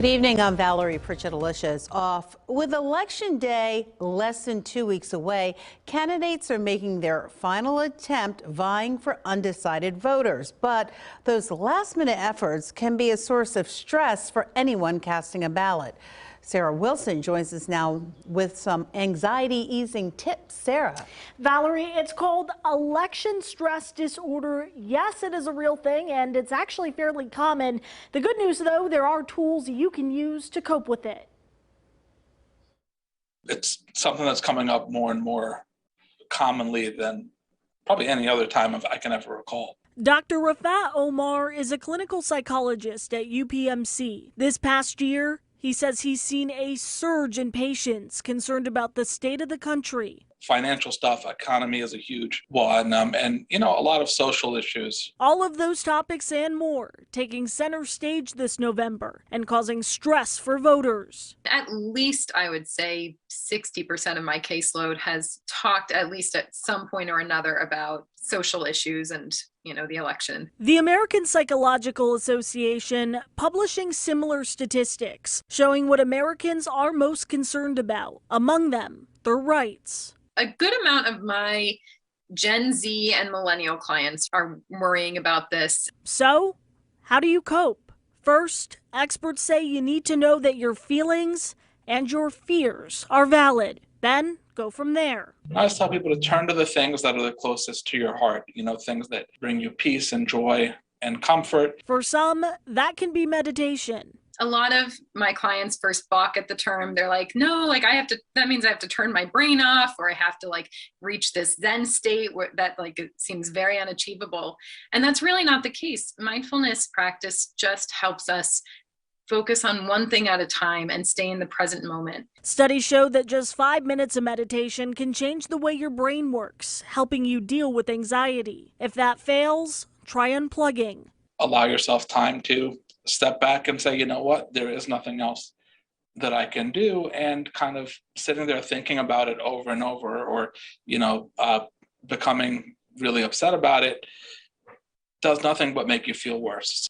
Good evening, I'm Valerie Pritchett-Alicious. Off with Election Day less than 2 weeks away, candidates are making their final attempt vying for undecided voters. But those last-minute efforts can be a source of stress for anyone casting a ballot. Sarah Wilson joins us now with some anxiety-easing tips. Sarah. Valerie, it's called election stress disorder. Yes, it is a real thing, and it's actually fairly common. The good news, though, there are tools you can use to cope with it. It's something that's coming up more and more commonly than probably any other time I can ever recall. Dr. Rafat Omar is a clinical psychologist at UPMC. This past year, he says he's seen a surge in patients concerned about the state of the country. Financial stuff, economy is a huge one, and a lot of social issues. All of those topics and more taking center stage this November and causing stress for voters. At least I would say 60% of my caseload has talked at least at some point or another about social issues and the election. The American Psychological Association publishing similar statistics showing what Americans are most concerned about, among them their rights. A good amount of my Gen Z and millennial clients are worrying about this. So, how do you cope? First, experts say you need to know that your feelings and your fears are valid. Then, go from there. I always tell people to turn to the things that are the closest to your heart, things that bring you peace and joy and comfort. For some, that can be meditation. A lot of my clients first balk at the term. They're like, no, that means I have to turn my brain off, or I have to reach this Zen state where that it seems very unachievable. And that's really not the case. Mindfulness practice just helps us focus on one thing at a time and stay in the present moment. Studies show that just 5 minutes of meditation can change the way your brain works, helping you deal with anxiety. If that fails, try unplugging. Allow yourself time to step back and say, you know what, there is nothing else that I can do, and kind of sitting there thinking about it over and over, or, becoming really upset about it does nothing but make you feel worse.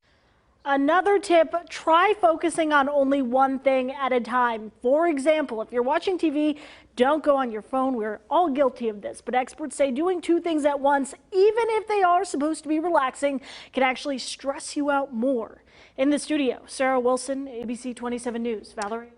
Another tip, try focusing on only one thing at a time. For example, if you're watching TV, don't go on your phone. We're all guilty of this, but experts say doing two things at once, even if they are supposed to be relaxing, can actually stress you out more. In the studio, Sarah Wilson, ABC 27 News. Valerie?